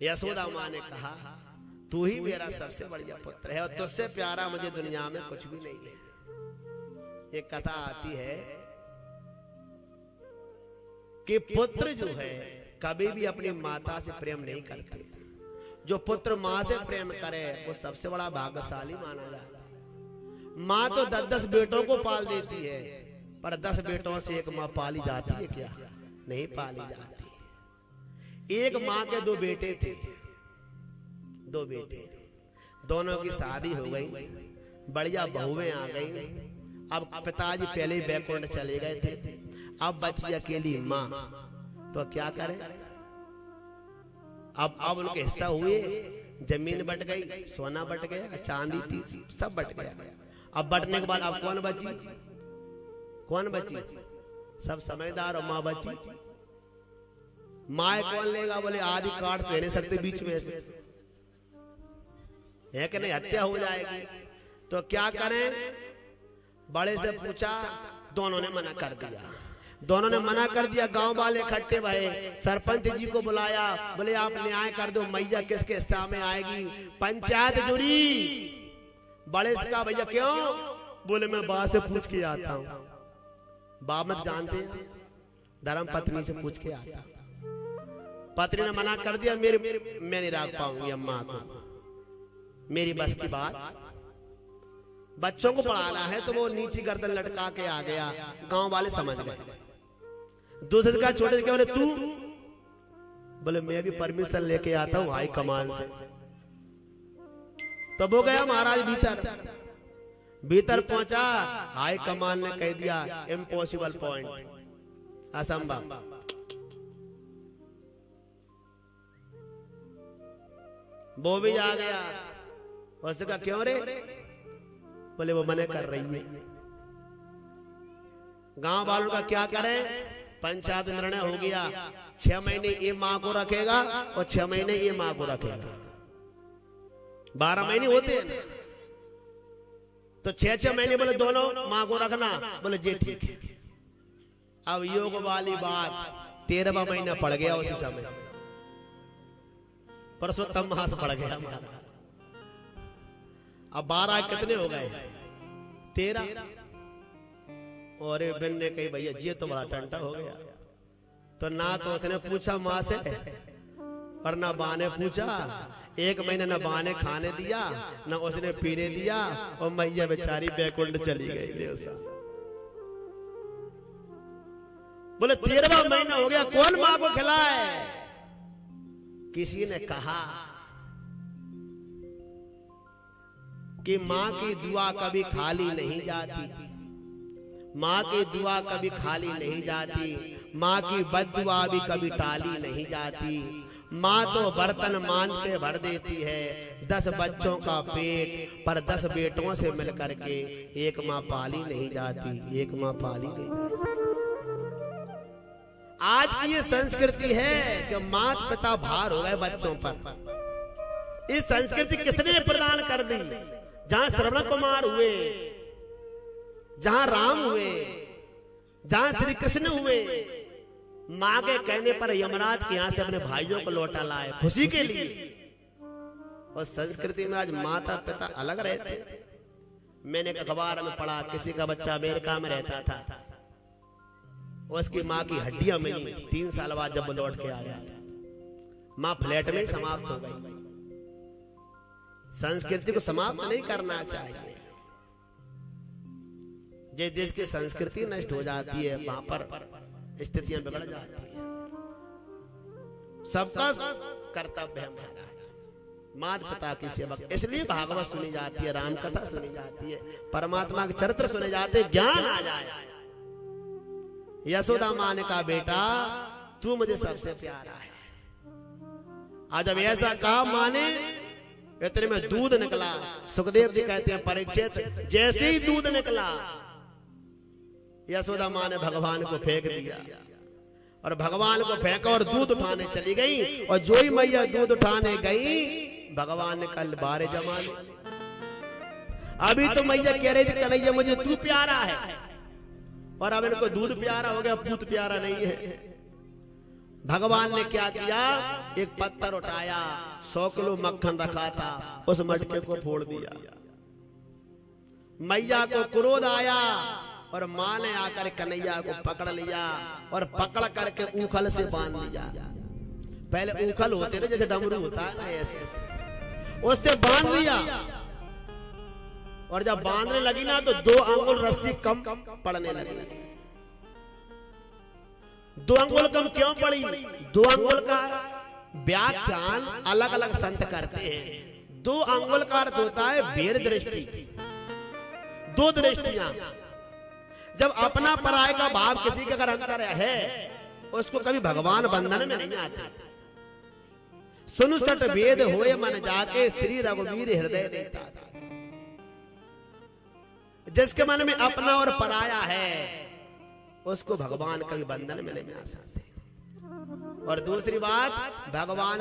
यशोदा माँ ने कहा तू ही मेरा सबसे बढ़िया पुत्र है और तुझसे प्यारा मुझे दुनिया में कुछ भी नहीं है। ये कथा आती है कि पुत्र जो है कभी भी अपनी माता से प्रेम नहीं करते। जो पुत्र माँ से प्रेम करे वो सबसे बड़ा भाग्यशाली माना जाता है। माँ तो 10-10 बेटों को पाल देती है, पर 10 बेटों से एक माँ पाली जाती है क्या? नहीं पाली जाती। एक माँ के 2 बेटे थे, 2 बेटे, दोनों की शादी हो गई, बढ़िया बहुएं आ गई। अब पिताजी पहले ही बैकुंठ चले गए थे, अब बची अकेली माँ, तो क्या करें? अब उनके हिस्सा हुए, जमीन बट गई, सोना बट गया, चांदी थी, सब बट गया। अब बटने के बाद अब कौन बची? कौन बची? सब समझदार और माँ बची। माँ कौन लेगा? बोले आदि काट तो नहीं सकते बीच में से, है कि नहीं? हत्या हो जाएगी। तो क्या करें? बड़े से पूछा, दोनों ने मना कर दिया। दोनों ने मना कर दिया। गांव वाले इकट्ठे भये, सरपंच जी को बुलाया, बोले आप न्याय कर दो, मैया किसके हिस्सा में आएगी? पंचायत जुड़ी। बड़े से कहा भैया क्यों? बोले मैं बा से पूछ के आता हूँ। बा मत जानते, धर्म पत्नी से पूछ के आता। पत्नी ने मना कर दिया, मैं नहीं रख पाऊंगी अम्मा को, मेरी बस की बात। बच्चों को पढ़ाना है तो वो नीची गर्दन लटका के आ गया। गांव वाले समझ गए। दूसरे का छोटे क्या बोले तू? बोले मैं भी परमिशन लेके आता हूँ हाई कमान से। तो वो गया महाराज भीतर पहुंचा। हाई कमान ने कह दिया इम्पॉसिबल पॉइंट, असंभव। वो भी आ गया। उसने कहा क्यों रे? बोले वो मना कर रही है। गांव वालों का क्या करें? पंचायत निर्णय हो गया, 6 महीने ये माँ को रखेगा और 6 महीने ये माँ को रखेगा। 12 महीने होते हैं तो 6-6 महीने बोले दोनों माँ को रखना। बोले जी ठीक है। अब योग वाली बात 13वां महीना पड़ गया। उसी समय परसोत्तम मास पड़ गया। अब 12 कितने हो गए? 13। और बिन ने कही भैया ये तो बड़ा टंटा हो गया। तो ना तो उसने पूछा माँ से और ना बा ने पूछा। 1 महीना ना बा ने खाने दिया, ना उसने पीने दिया, और मैया बेचारी बैकुंठ चली गई। बोले 13वां महीना हो गया, कौन माँ को खिलाए? किसी ने कहा कि माँ की दुआ कभी खाली नहीं जाती, माँ की दुआ कभी खाली नहीं जाती, माँ की बद्दुआ भी कभी टाली नहीं जाती। माँ तो बर्तन मांझ के भर देती है 10 बच्चों का पेट, पर 10 बेटों से मिलकर के एक माँ पाली नहीं जाती, एक माँ पाली नहीं जाती। आज की ये संस्कृति है कि माता पिता भार हो गए बच्चों पर। इस संस्कृति किसने प्रदान कर दी? जहां श्रवण कुमार हुए, जहां राम हुए, जहां श्री कृष्ण हुए, मां के कहने पर यमराज के यहां से अपने भाइयों को लौटा लाए खुशी के लिए। और संस्कृति में आज माता पिता अलग रहते। मैंने एक अखबार में पढ़ा, किसी का बच्चा अमेरिका में रहता था, उसकी माँ की हड्डियां मिली। 3 साल बाद जब वो लौट के आया, माँ फ्लैट में ही समाप्त हो गई। संस्कृति को समाप्त नहीं करना चाहिए। जिस देश की संस्कृति नष्ट हो जाती है वहां पर स्थितियां बिगड़ जाती है। सबका कर्तव्य है महाराज माता पिता की सेवा। इसलिए भागवत सुनी जाती है, राम कथा सुनी जाती है, परमात्मा के चरित्र सुने जाते हैं, ज्ञान आ जाए। यशोदा माँ ने कहा बेटा तू मुझे सबसे प्यारा है। आज जब ऐसा कहा माँ ने, इतने में दूध निकला। सुखदेव जी कहते हैं परीक्षित जैसे ही दूध निकला, यशोदा माँ ने भगवान को फेंक दिया और भगवान को फेंका और दूध उठाने चली गई। और जो ही मैया दूध उठाने गई, भगवान ने कल बारे जमा ली। अभी तो मैया कह रही थी कन्हैया मुझे तू प्यारा है, और अब इनको दूध प्यारा हो गया, पूत प्यारा नहीं है। भगवान ने क्या किया, एक पत्थर उठाया, 100 किलो मक्खन रखा था, उस मटके को फोड़ दिया। मैया को क्रोध आया और मां ने आकर कन्हैया को पकड़ लिया और पकड़ करके ऊखल से बांध दिया। पहले ऊखल होते थे जैसे डमरू होता है ना, ऐसे उससे बांध दिया। और जब बांधने लगी ना तो 2 अंगुल रस्सी कम पड़ने लगी। 2 अंगुल कम क्यों पड़ी? 2 अंगुल का व्याख्यान अलग अलग संत करते हैं। 2 अंगुल का अर्थ होता है वेर दृष्टि, 2 दृष्टियां। जब अपना पराय का भाव किसी के अगर अंदर है, उसको कभी भगवान बंधन में नहीं आते। सुनु सट वेद होए मन जाके, श्री रघुवीर हृदय देता। जिसके मन में अपना और पराया है, उसको भगवान कभी बंधन में नहीं आ सकते। और दूसरी बात, भगवान